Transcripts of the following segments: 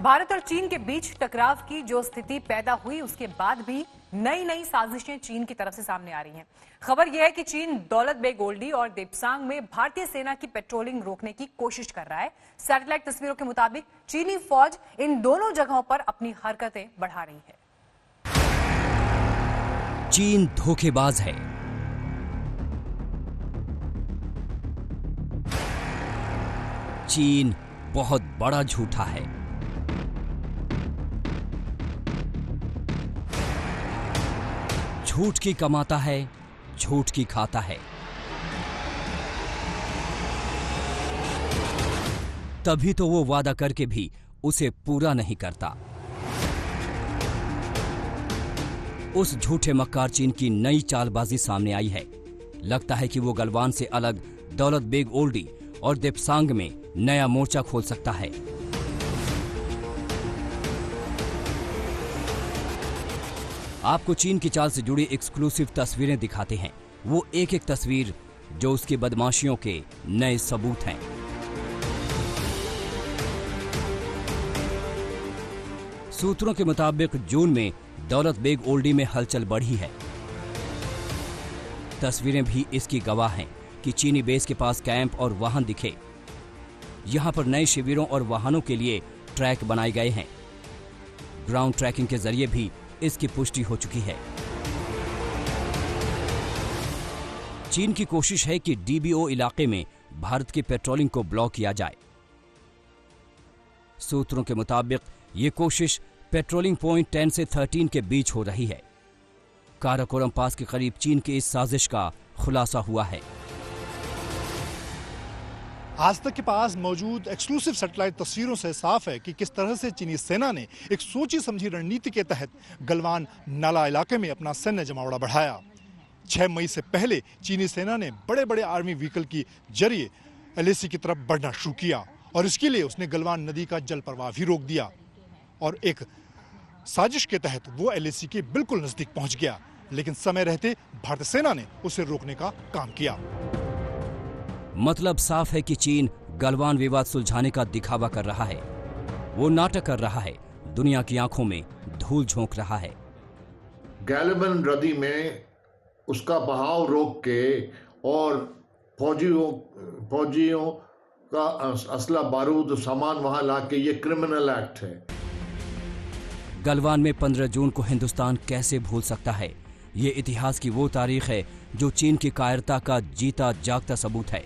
भारत और चीन के बीच टकराव की जो स्थिति पैदा हुई उसके बाद भी नई नई साजिशें चीन की तरफ से सामने आ रही हैं। खबर यह है कि चीन दौलत बेग ओल्डी और देपसांग में भारतीय सेना की पेट्रोलिंग रोकने की कोशिश कर रहा है। सैटेलाइट तस्वीरों के मुताबिक चीनी फौज इन दोनों जगहों पर अपनी हरकतें बढ़ा रही है। चीन धोखेबाज है। चीन बहुत बड़ा झूठा है। झूठ की कमाता है, झूठ की खाता है। तभी तो वो वादा करके भी उसे पूरा नहीं करता। उस झूठे मक्कार चीन की नई चालबाजी सामने आई है। लगता है कि वो गलवान से अलग दौलत बेग ओल्डी और देपसांग में नया मोर्चा खोल सकता है। आपको चीन की चाल से जुड़ी एक्सक्लूसिव तस्वीरें दिखाते हैं। वो एक एक तस्वीर जो उसकी बदमाशियों के नए सबूत हैं। सूत्रों के मुताबिक जून में दौलत बेग ओल्डी में हलचल बढ़ी है। तस्वीरें भी इसकी गवाह हैं कि चीनी बेस के पास कैंप और वाहन दिखे। यहां पर नए शिविरों और वाहनों के लिए ट्रैक बनाए गए हैं। ग्राउंड ट्रैकिंग के जरिए भी इसकी पुष्टि हो चुकी है। चीन की कोशिश है कि डीबीओ इलाके में भारत की पेट्रोलिंग को ब्लॉक किया जाए। सूत्रों के मुताबिक ये कोशिश पेट्रोलिंग पॉइंट 10 से 13 के बीच हो रही है। काराकोरम पास के करीब चीन की इस साजिश का खुलासा हुआ है। आज तक के पास मौजूद एक्सक्लूसिव सैटेलाइट तस्वीरों से साफ है कि किस तरह से चीनी सेना ने एक सोची समझी रणनीति के तहत गलवान नाला इलाके में अपना सैन्य जमावड़ा बढ़ाया। 6 मई से पहले चीनी सेना ने बड़े बड़े आर्मी व्हीकल की जरिए एलएसी की तरफ बढ़ना शुरू किया और इसके लिए उसने गलवान नदी का जल प्रवाह भी रोक दिया और एक साजिश के तहत वो एलएसी के बिल्कुल नजदीक पहुंच गया। लेकिन समय रहते भारतीय सेना ने उसे रोकने का काम किया। मतलब साफ है कि चीन गलवान विवाद सुलझाने का दिखावा कर रहा है। वो नाटक कर रहा है, दुनिया की आंखों में धूल झोंक रहा है। गैलेबन नदी में उसका बहाव रोक के और फौजियों का असला बारूद सामान वहां लाके ये क्रिमिनल एक्ट है। गलवान में 15 जून को हिंदुस्तान कैसे भूल सकता है। ये इतिहास की वो तारीख है जो चीन की कायरता का जीता जागता सबूत है।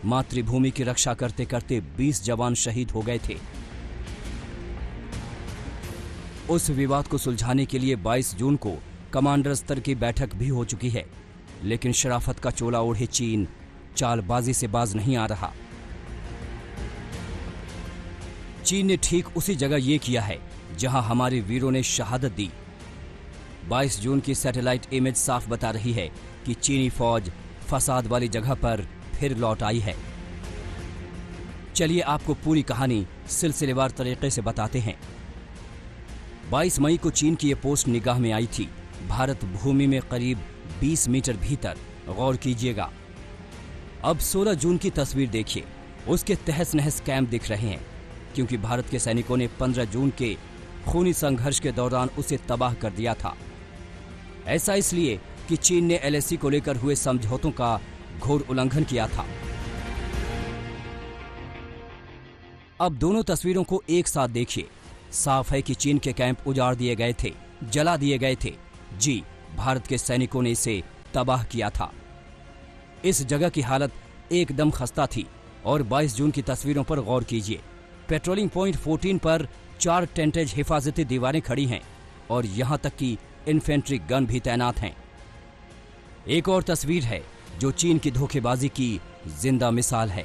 मातृभूमि की रक्षा करते करते 20 जवान शहीद हो गए थे। उस विवाद को सुलझाने के लिए 22 जून को कमांडर स्तर की बैठक भी हो चुकी है। लेकिन शराफत का चोला ओढ़े चीन चालबाजी से बाज नहीं आ रहा। चीन ने ठीक उसी जगह ये किया है जहां हमारे वीरों ने शहादत दी। 22 जून की सैटेलाइट इमेज साफ बता रही है कि चीनी फौज फसाद वाली जगह पर फिर लौट आई है। चलिए आपको पूरी कहानी सिलसिलेवार तरीके से बताते हैं। 22 मई को चीन की ये पोस्ट निगाह में आई थी। भारत भूमि में करीब 20 मीटर भीतर। गौर कीजिएगा। अब 16 जून की तस्वीर देखिए। उसके तहस नहस कैंप दिख रहे हैं क्योंकि भारत के सैनिकों ने 15 जून के खूनी संघर्ष के दौरान उसे तबाह कर दिया था। ऐसा इसलिए कि चीन ने एलएसी को लेकर हुए समझौतों का घोर उल्लंघन किया था। अब दोनों तस्वीरों को एक साथ देखिए। साफ है कि चीन के कैंप उजाड़ दिए गए थे, जला दिए गए थे। जी, भारत के सैनिकों ने इसे तबाह किया था। इस जगह की हालत एकदम खस्ता थी। और 22 जून की तस्वीरों पर गौर कीजिए। पेट्रोलिंग पॉइंट 14 पर 4 टेंटेज हिफाजती दीवारें खड़ी हैं और यहां तक कि इन्फेंट्री गन भी तैनात हैं। एक और तस्वीर है जो चीन की धोखेबाजी की जिंदा मिसाल है।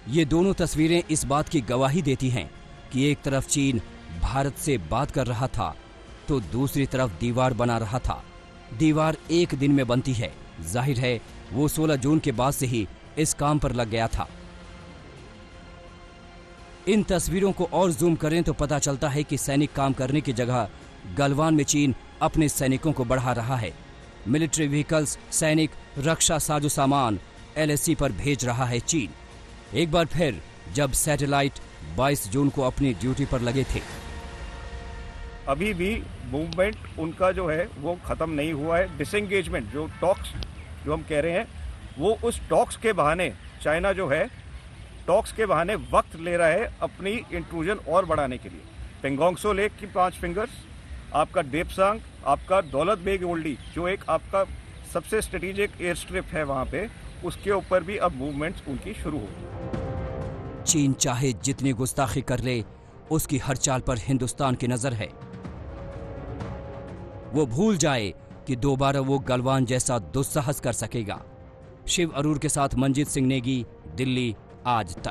ये दोनों तस्वीरें इस बात की गवाही देती हैं कि एक तरफ चीन भारत से बात कर रहा था तो दूसरी तरफ दीवार बना रहा था। दीवार एक दिन में बनती है। जाहिर है वो 16 जून के बाद से ही इस काम पर लग गया था। इन तस्वीरों को और जूम करें तो पता चलता है कि सैनिक काम करने की जगह गलवान में चीन अपने सैनिकों को बढ़ा रहा है। मिलिट्री व्हीकल्स, सैनिक, रक्षा साजो सामान एलएसी पर भेज रहा है चीन। एक बार फिर जब सैटेलाइट 22 जून को अपनी ड्यूटी पर लगे थे। अभी भी मूवमेंट उनका जो है वो ख़त्म नहीं हुआ है। डिसएंगेजमेंट जो टॉक्स जो हम कह रहे हैं, वो उस टॉक्स के बहाने चाइना जो है टॉक्स के बहाने वक्त ले रहा है अपनी इंट्रूजन और बढ़ाने के लिए। पेंगोंगसो लेक की 5 फिंगर्स, आपका देपसांग, आपका दौलत बेग ओल्डी जो एक आपका सबसे स्ट्रेटेजिक एयर स्ट्रिप है वहाँ पे, उसके ऊपर भी अब मूवमेंट्स उनकी शुरू हो। चीन चाहे जितनी गुस्ताखी कर ले, उसकी हर चाल पर हिंदुस्तान की नजर है। वो भूल जाए कि दोबारा वो गलवान जैसा दुस्साहस कर सकेगा। शिव अरूर के साथ मंजीत सिंह नेगी, दिल्ली आज तक।